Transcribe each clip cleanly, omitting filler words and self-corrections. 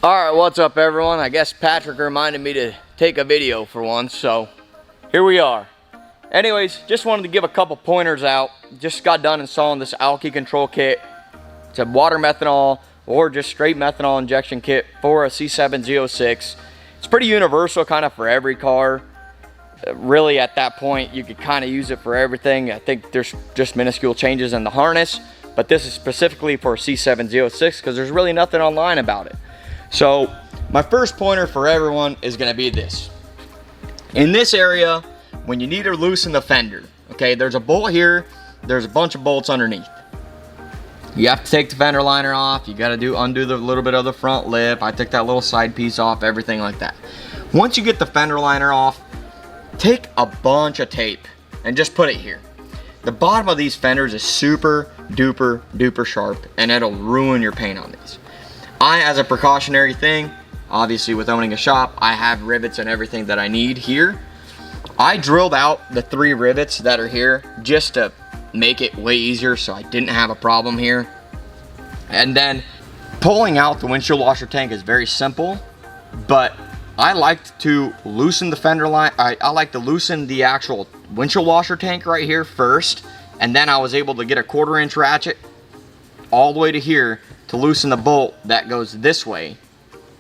Alright, what's up everyone? I guess Patrick reminded me to take a video for once, so here we are. Anyways, just wanted to give a couple pointers out. Just got done installing this alky control kit. It's a water methanol or just straight methanol injection kit for a C7 Z06. It's pretty universal kind of for every car. Really at that point you could kind of use it for everything. I think there's just minuscule changes in the harness, but this is specifically for C7 Z06 because there's really nothing online about it. So my first pointer for everyone is going to be this. In this area, when you need to loosen the fender, okay, there's a bolt here, there's a bunch of bolts underneath. You have to take the fender liner off, you got to undo the little bit of the front lip. I took that little side piece off, everything like that. Once you get the fender liner off, take a bunch of tape and just put it here. The bottom of these fenders is super duper sharp and it'll ruin your paint on these. As a precautionary thing, obviously with owning a shop, I have rivets and everything that I need here. I drilled out the 3 rivets that are here just to make it way easier so I didn't have a problem here. And then pulling out the windshield washer tank is very simple, but I like to loosen the fender line. I like to loosen the actual windshield washer tank right here first, and then I was able to get a 1/4 inch ratchet all the way to here to loosen the bolt that goes this way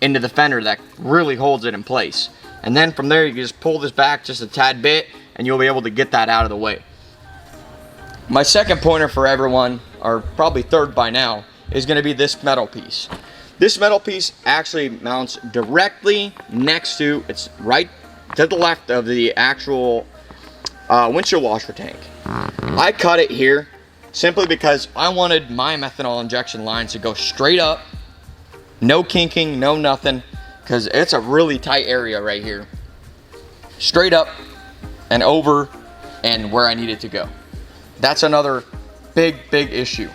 into the fender that really holds it in place. And then from there you can just pull this back just a tad bit and you'll be able to get that out of the way. My second pointer for everyone, or probably third by now, is going to be this metal piece. This metal piece actually mounts directly next to, it's right to the left of the actual windshield washer tank. I cut it here simply because I wanted my methanol injection lines to go straight up, no kinking, no nothing, because it's a really tight area right here. Straight up and over and where I need it to go. That's another big issue.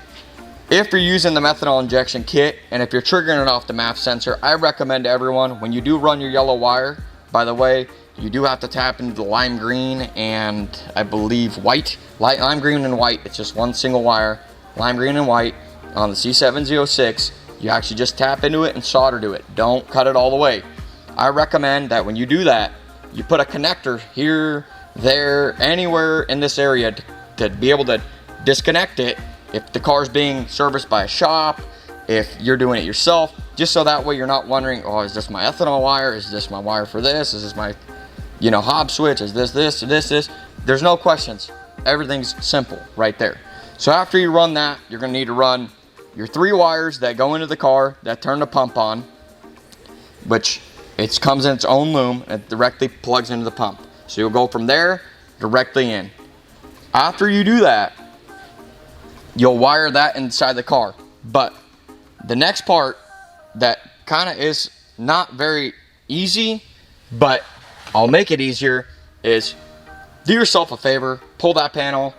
If you're using the methanol injection kit and if you're triggering it off the MAP sensor, I recommend to everyone, when you do run your yellow wire, by the way, you do have to tap into the lime green and I believe white. Lime green and white, it's just one single wire. Lime green and white on the C7 Z06. You actually just tap into it and solder to it. Don't cut it all the way. I recommend that when you do that, you put a connector here, there, anywhere in this area to be able to disconnect it if the car's being serviced by a shop, if you're doing it yourself, just so that way you're not wondering, oh, is this my ethanol wire? Is this my wire for this? Is this my, hob switch? Is this? There's no questions. Everything's simple right there. So after you run that, you're gonna need to run your 3 wires that go into the car that turn the pump on, which it comes in its own loom and it directly plugs into the pump. So you'll go from there directly in. After you do that, you'll wire that inside the car. But the next part that kind of is not very easy, but I'll make it easier, is do yourself a favor, pull that panel,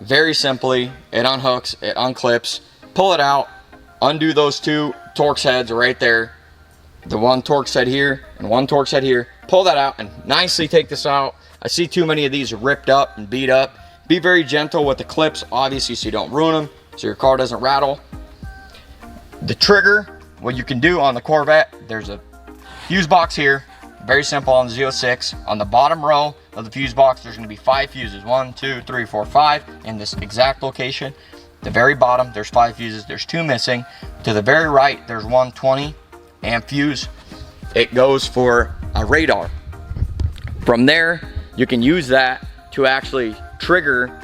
very simply, it unhooks, it unclips, pull it out, undo those 2 Torx heads right there, the one Torx head here and one Torx head here, pull that out and nicely take this out. I see too many of these ripped up and beat up. Be very gentle with the clips, obviously, so you don't ruin them, so your car doesn't rattle. The trigger, what you can do on the Corvette, there's a fuse box here, very simple on the Z06. On the bottom row of the fuse box, there's going to be 5 fuses, 1, 2, 3, 4, 5 in this exact location. The very bottom, there's 5 fuses, there's 2 missing. To the very right, there's 1 20 amp fuse. It goes for a radar. From there, you can use that to actually trigger,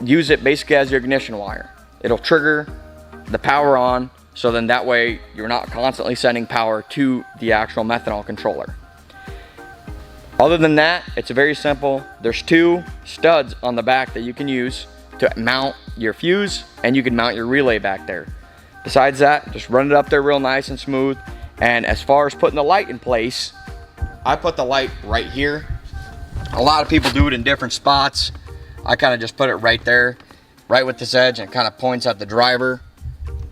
use it basically as your ignition wire. It'll trigger the power on, so then that way you're not constantly sending power to the actual methanol controller. Other than that, it's very simple. There's 2 studs on the back that you can use to mount your fuse, and you can mount your relay back there. Besides that, just run it up there real nice and smooth. And as far as putting the light in place, I put the light right here. A lot of people do it in different spots. I kind of just put it right there, right with this edge, and it kind of points at the driver.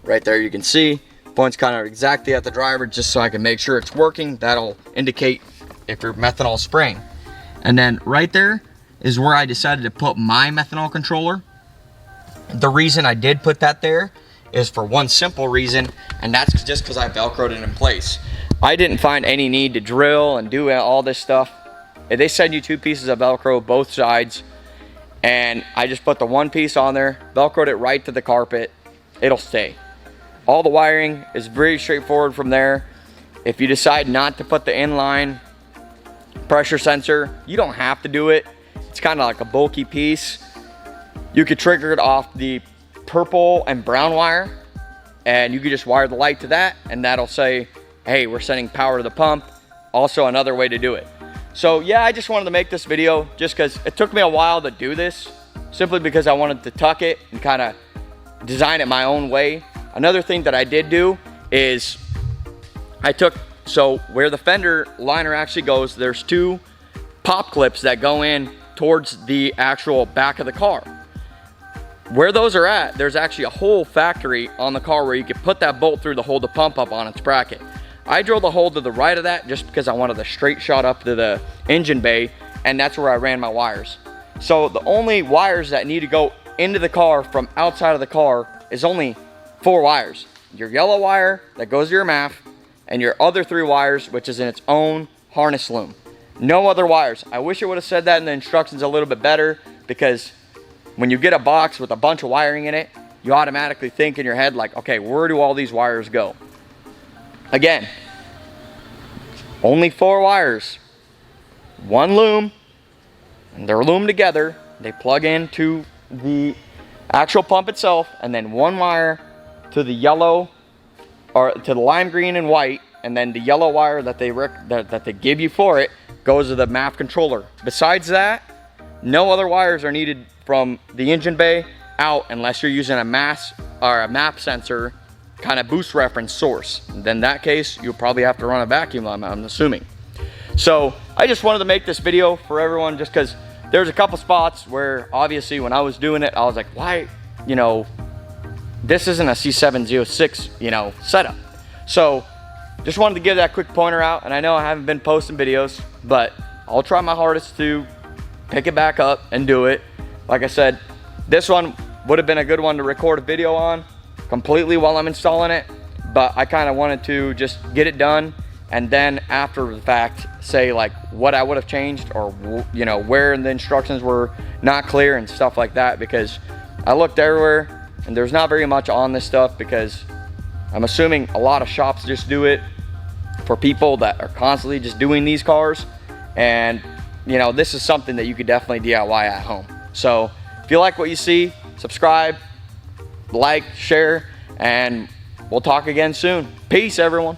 Right there you can see, points kind of exactly at the driver just so I can make sure it's working. That'll indicate if your methanol is spraying. And then right there is where I decided to put my methanol controller. The reason I did put that there is for one simple reason, and that's just because I Velcroed it in place. I didn't find any need to drill and do all this stuff. They send you 2 pieces of Velcro both sides, and I just put the 1 piece on there, Velcroed it right to the carpet. It'll stay. All the wiring is very straightforward from there. If you decide not to put the inline pressure sensor, you don't have to do it. It's kind of like a bulky piece. You could trigger it off the purple and brown wire, and you could just wire the light to that, and that'll say, hey, we're sending power to the pump. Also another way to do it. So yeah, I just wanted to make this video just because it took me a while to do this, simply because I wanted to tuck it and kind of design it my own way. Another thing that I did do is so where the fender liner actually goes, there's 2 pop clips that go in towards the actual back of the car. Where those are at, there's actually a hole factory on the car where you can put that bolt through to hold the pump up on its bracket. I drilled a hole to the right of that just because I wanted a straight shot up to the engine bay, and that's where I ran my wires. So the only wires that need to go into the car from outside of the car is only 4 wires. Your yellow wire that goes to your MAF, and your other 3 wires, which is in its own harness loom. No other wires. I wish it would have said that in the instructions a little bit better, because when you get a box with a bunch of wiring in it, you automatically think in your head like, okay, where do all these wires go? Again, only 4 wires, 1 loom, and they're loomed together. They plug into the actual pump itself, and then 1 wire to the yellow, or to the lime green and white, and then the yellow wire that they give you for it goes to the MAF controller. Besides that, no other wires are needed from the engine bay out unless you're using a MAP sensor kind of boost reference source. Then in that case, you'll probably have to run a vacuum, I'm assuming. So I just wanted to make this video for everyone just because there's a couple spots where obviously when I was doing it, I was like, why, you know, this isn't a C7 Z06, you know, setup. So just wanted to give that quick pointer out, and I know I haven't been posting videos, but I'll try my hardest to pick it back up and do it. Like I said, this one would have been a good one to record a video on completely while I'm installing it, but I kind of wanted to just get it done, and then after the fact say like what I would have changed, or you know, where the instructions were not clear and stuff like that, because I looked everywhere and there's not very much on this stuff, because I'm assuming a lot of shops just do it for people that are constantly just doing these cars, and you know, this is something that you could definitely DIY at home. So if you like what you see, subscribe, like, share, and we'll talk again soon. Peace, everyone.